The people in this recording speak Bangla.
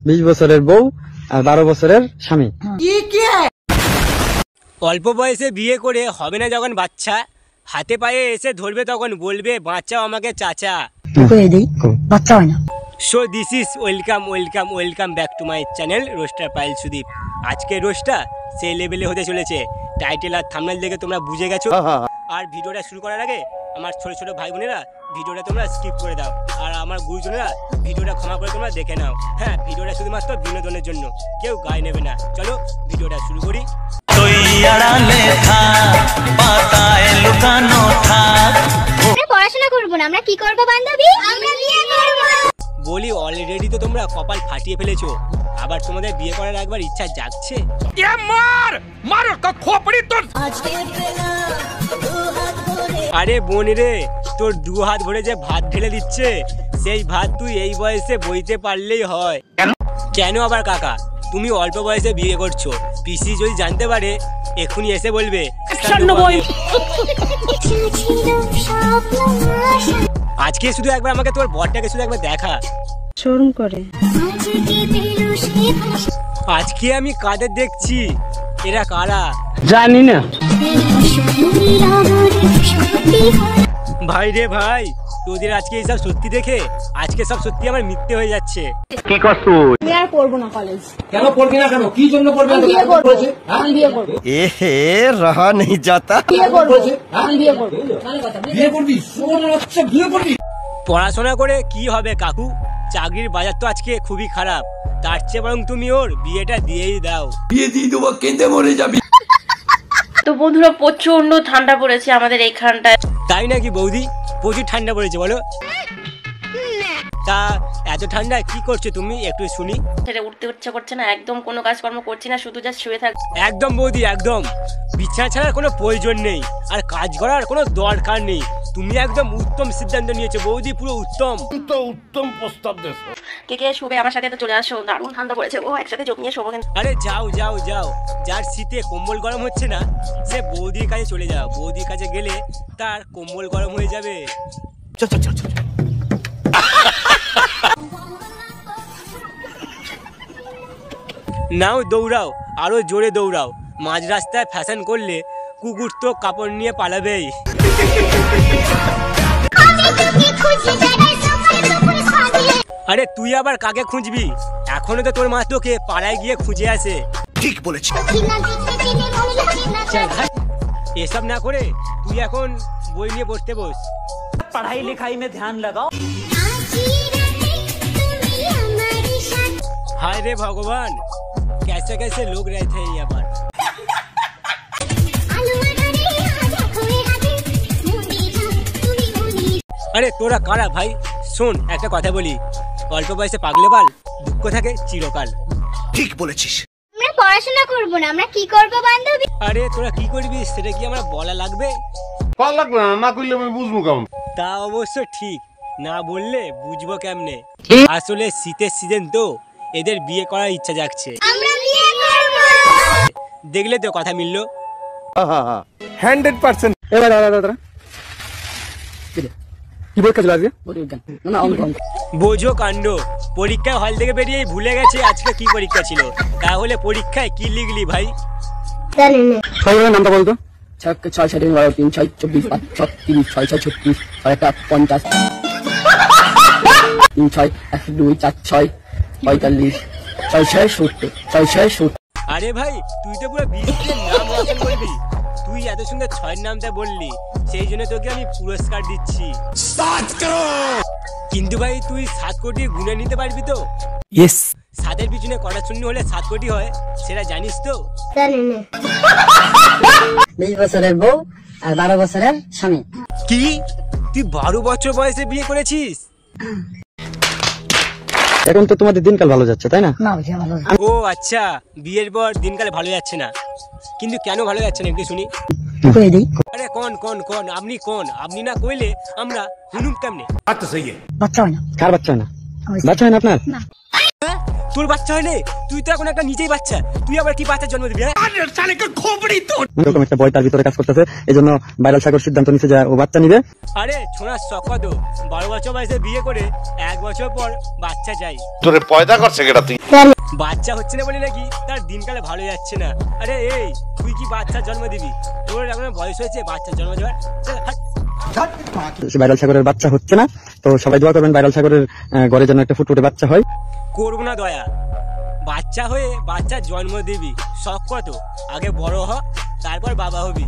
20 বছরের বউ আর 12 বছরের স্বামী। অল্প বয়সে বিয়ে করে হবে না যখন বাচ্চা, হাতে পায়ে এসে ধরবে তখন বলবে বাঁচাও আমাকে চাচা। বাচ্চা হয় না। So this is welcome back to my channel roaster Payel Sudip. আজকে রোস্টটা সেই লেভেলে হতে চলেছে, টাইটেল আর থাম্বনেল দেখে তোমরা বুঝে গেছো। আর ভিডিওটা শুরু করার আগে আমার ছোট ছোট ভাই বোনেরা ভিডিওটা তোমরা স্কিপ করে দাও, আর আমার গুরুজনেরা ভিডিওটা ক্ষমা করে তোমরা দেখে নাও। হ্যাঁ, ভিডিওটা শুধুমাত্র বিনোদনের জন্য, কেউ গায়ে নেবে না। চলো ভিডিওটা শুরু করি। পড়াশোনা করবো না, আমরা কি করবো বান্ধবী? আমরা বিয়ে করব। বলি অলরেডি তো তোমরা কপাল ফাটিয়ে ফেলেছো, আবার তোমাদের বিয়ে করার একবার ইচ্ছা জাগছে। আরে বোন রে, তোর 2 হাত ভরে যে ভাত ঢেলে দিচ্ছে, সেই ভাত তুই এই বয়সে বইতে পারলেই হয়। কেন আবার কাকা, তুমি অল্প বয়সে বিয়ে করছো, পিসি যদি জানতে পারে এখনই এসে বলবে। আজকে শুধু একবার আমাকে তোর বরটাকে শুধু একবার দেখা। শরম করে। আজকে আমি কাদের দেখছি, এরা কারা জানি না। ভাই রে ভাই, তোদের আজকে এইসব সত্যি দেখে আজকে সব সত্যি আমার মিথ্যে হয়ে যাচ্ছে। কি করছো? আমি আর পড়বো না কলেজ। কেন পড়বি না? কেন, কি জন্য পড়বি না? বিয়ে করব। আমি বিয়ে করব। रहा नहीं जाता। বিয়ে করব। আমি বিয়ে করব। বিয়ে করবি? শোন আচ্ছা, বিয়ে করবি? পড়াশোনা করে কি হবে কাকু, চাকরির বাজার তো আজকে খুবই খারাপ, তার চেয়ে বরং তুমি ওর বিয়েটা দিয়েই দাও। বিয়ে দিয়ে দেবো, কেঁদে মরে যাবি। তো বন্ধুরা, প্রচন্ড ঠান্ডা পড়েছে আমাদের এইখানটায়। তাই নাকি বৌদি? প্রচুর ঠান্ডা পড়েছে বলো। তা এত ঠান্ডা কি করছো তুমি, একটু শুনি। ছেড়ে উঠতে ইচ্ছা করছে না, একদম কোনো কাজকর্ম করছি না, শুধু যা শুয়ে থাক। একদম বৌদি একদম, বিছানা ছাড়ার কোনো প্রয়োজন নেই, আর কাজ করার কোনো দরকার নেই। তুমি একদম উত্তম সিদ্ধান্ত নিয়েছো বৌদি, পুরো উত্তম। উত্তম প্রস্তাব দেশ। কে কে শুবে আমার সাথে? তো চলে আসো, দারুণ ঠান্ডা পড়েছে, ও একসাথে জমিয়ে শোবো। আরে যাও যাও যাও, যার শীতে কম্বল গরম হচ্ছে না সে বৌদির কাছে চলে যাও। বৌদির কাছে গেলে তার কম্বল গরম হয়ে যাবে। নাও দৌড়াও, আরো জোরে দৌড়াও, মাঝ রাস্তায় ফ্যাশন করলে কুকুর তো কাপড় নিয়ে পালাবেই। আরে তুই আবার কাকে খুঁজবি, এখনো তো তোর মা তোকে পাড়ায় গিয়ে খুঁজে আসে। ঠিক বলেছি। এসব না করে তুই এখন বই নিয়ে পড়তে বস। पढ़ाई लिखाई में ध्यान लगाओ। हाय रे भगवान, कैसे कैसे लोग रहते हैं यहाँ पर। আরে তোরা কারা ভাই? শোন একটা কথা বলি, অল্প বয়সে পাগলে বাল, দুঃখ থাকে চিরকাল। ঠিক বলেছিস। আমরা পড়াশোনা করবো না, আমরা কি করবো বান্ধবী? আরে তোরা কি করবি সেটা কি আমরা বলা লাগবে? লাগবে না, না করলে আমি বুঝবো কেমন? তা অবশ্য ঠিক, না বললে বুঝবো কেমনে। আসলে শীতের সিজন তো, এদের বিয়ে করার ইচ্ছা জাগছে। আমরা বিয়ে করব। দেখলে তো কথা মিললো। 100%। এবার দাঁড়া কি পরীক্ষা ছিল আজকে? না অঙ্ক। বোঝো কাণ্ড, পরীক্ষায় হল থেকে বেরিয়ে ভুলে গেছে আজকে কি পরীক্ষা ছিল। তাহলে পরীক্ষায় কি লিখলি ভাই? জানি না। সবার নামটা বলতো। 6 6 7 12 3 6 24 5 6 30 6 6 36 6 50 3 6 1 2 4 6 45 6 6 70 6 6 70। আরে ভাই তুই তো পুরো 20 নাম রচনা করবি। তুই এত সুন্দর 6 নামটা বললি, সেই জন্য তোকে আমি পুরস্কার দিচ্ছি। কিন্তু ভাই তুই 7 কোটি গুণে নিতে পারবি তো? ইয়েস। 7-এর পিছনে কটা শূন্য হলে 7 কোটি হয়, সেটা জানিস তো? জানি না। 20 বছরের বউ আর 12 বছরের স্বামী। কি তুই 12 বছর বয়সে বিয়ে করেছিস? এখন তো তোমাদের দিনকাল ভালো যাচ্ছে তাই না? না ভালো। ও আচ্ছা, বিয়ের পর দিনকালে ভালো যাচ্ছে না, কিন্তু কেন ভালো যাচ্ছে না একটু শুনি। আরে কোন কোন কোন আপনি কোন, আপনি না কইলে আমরা হুনুম কেমনে? বাত তো সহি है। বাচ্চা হয় না। কার বাচ্চা হয় না? বাচ্চা হয় না আপনার? তোর বাচ্চা হয়নি, তুই তো এখন একটা নিজেই বাচ্চা, তুই আবার কি বাচ্চার জন্ম দিবি? এরকম একটা বয় তার ভিতরে কাজ করতেছে, এই জন্য ভাইরাল সাগর সিদ্ধান্ত নিচ্ছে যে ও বাচ্চা নিবে। আরে ছোনার শখ কত, 12 বছর বয়সে বিয়ে করে 1 বছর পর বাচ্চা চাই। তোরে পয়দা করছে কেটা তুই? বাচ্চা হচ্ছে না বলে নাকি তার দিনকালে ভালো যাচ্ছে না। আরে এই তুই কি বাচ্চার জন্ম দিবি? তোর এখন বয়স হয়েছে বাচ্চার জন্ম দেওয়ার? চল, হাট। ভাইরাল সাগরের বাচ্চা হচ্ছে না, তো সবাই দোয়া করবেন ভাইরাল সাগরের ঘরে যেন একটা ফুটফুটে বাচ্চা হয়। করবো না দয়া, বাচ্চা হয়ে বাচ্চার জন্ম দিবি, শখ কত, আগে বড় হ তারপর বাবা হবি।